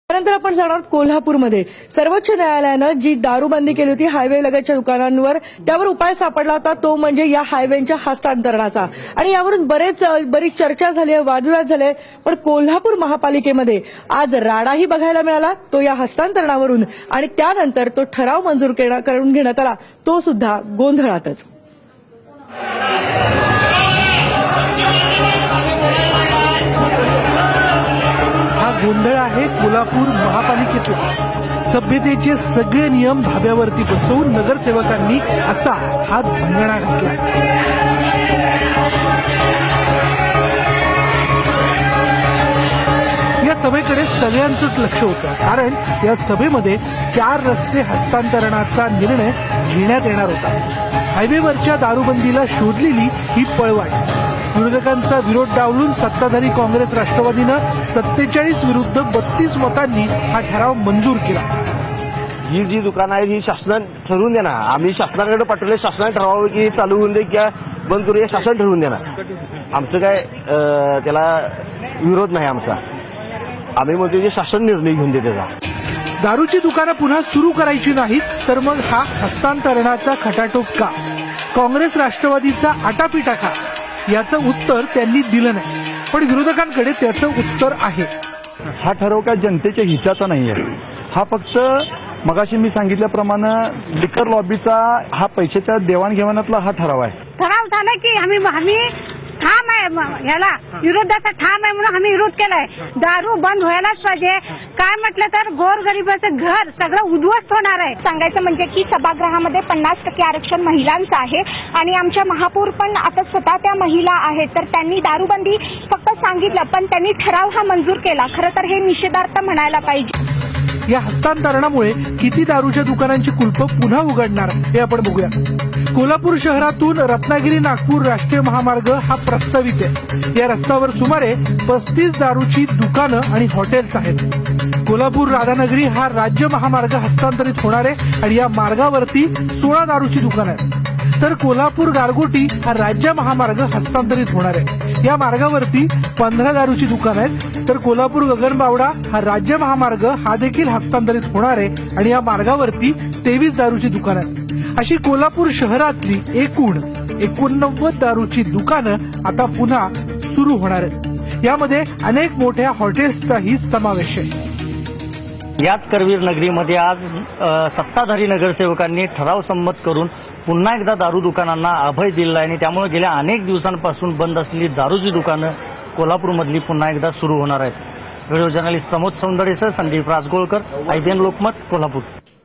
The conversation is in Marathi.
त्यानंतर आपण जाणार आहोत कोल्हापूरमध्ये सर्वोच्च न्यायालयानं जी दारूबंदी केली होती हायवे लगतच्या दुकानांवर, त्यावर उपाय सापडला होता तो म्हणजे या हायवेच्या हस्तांतरणाचा. आणि यावरून बरीच चर्चा झाली आहे, वादविवाद झाले. पण कोल्हापूर महापालिकेमध्ये आज राडाही बघायला मिळाला तो या हस्तांतरणावरून, आणि त्यानंतर तो ठराव मंजूर करून घेण्यात आला, तो सुद्धा गोंधळातच. गोंधळ आहे कोल्हापूर महापालिकेचा. सभ्यतेचे सगळे नियम धाब्यावरती बसवून नगरसेवकांनी असा हा भंगणा घातला. या सभेकडे सगळ्यांचंच लक्ष होतं, कारण या सभेमध्ये 4 रस्ते हस्तांतरणाचा निर्णय घेण्यात येणार होता. हायवेवरच्या दारूबंदीला शोधलेली ही पळवाट. विरोधकांचा विरोध डावलून सत्ताधारी काँग्रेस राष्ट्रवादीनं 47 विरुद्ध 32 मतांनी हा ठराव मंजूर केला. ही जी दुकानं आहेत ही शासनाने ठरवून देणार. आम्ही शासनाकडे पाठवले, शासनाने ठरवावं की चालू होऊन दे किंवा बंद करू, हे शासन ठरवून देणार. आमचं काय त्याला विरोध नाही आमचा. आम्ही म्हणतो की शासन निर्णय घेऊन दे त्याचा. दारूची दुकानं पुन्हा सुरू करायची नाहीत तर मग हा हस्तांतरणाचा खटाटोप का? काँग्रेस राष्ट्रवादीचा आटापिटा का? याचं उत्तर त्यांनी दिलं नाही, पण विरोधकांकडे त्याचं उत्तर आहे. हा ठराव काय जनतेच्या हिताचा नाही आहे. हा फक्त मगाशी मी सांगितल्याप्रमाणे लिकर लॉबीचा हा पैशाच्या देवाणघेवाणातला हा ठराव आहे. ठराव झाला की आम्ही ठाम आहे, याला विरोधाचा ठाम आहे म्हणून आम्ही विरोध केलाय. दारू बंद व्हायलाच पाहिजे. काय म्हटलं तर गोरगरिबाचं घर सगळं उद्ध्वस्त होणार आहे. सांगायचं म्हणजे की सभागृहामध्ये 50% आरक्षण महिलांचं आहे आणि आमच्या महापौर पण आता स्वतः त्या महिला आहेत. तर त्यांनी दारूबंदी फक्त सांगितलं, पण त्यांनी ठराव हा मंजूर केला. खरं तर हे निषेधार्थ म्हणायला पाहिजे. या हस्तांतरणामुळे किती दारूच्या दुकानांची कुलपं पुन्हा उघडणार हे आपण बघूया. कोल्हापूर शहरातून रत्नागिरी नागपूर राष्ट्रीय महामार्ग हा प्रस्तावित आहे. या रस्त्यावर सुमारे 35 दारूची दुकानं आणि हॉटेल्स आहेत. कोल्हापूर राधानगरी हा राज्य महामार्ग हस्तांतरित होणार आहे आणि या मार्गावरती 16 दारूची दुकानं आहेत. तर कोल्हापूर गारगोटी हा राज्य महामार्ग हस्तांतरित होणार आहे. या मार्गावरती 15 दारूची दुकानं आहेत. तर कोल्हापूर गगनबावडा हा राज्य महामार्ग हा देखील हस्तांतरित होणार आहे आणि या मार्गावरती 23 दारूची दुकानं आहेत. अशी कोल्हापूर शहरातली एकूण 89 दारूची दुकानं आता पुन्हा सुरू होणार आहेत. यामध्ये अनेक मोठ्या हॉटेल्सचाही समावेश आहे. याच करवीर नगरीमध्ये आज सत्ताधारी नगरसेवकांनी ठराव संमत करून पुन्हा एकदा दारू दुकानांना अभय दिला आहे आणि त्यामुळे गेल्या अनेक दिवसांपासून बंद असलेली दारूची दुकानं कोल्हापूरमधली पुन्हा एकदा सुरू होणार आहेत. व्हिडिओ जर्नलिस्ट प्रमोद सौंदडेसह संदीप राजगोळकर, IBN लोकमत, कोल्हापूर.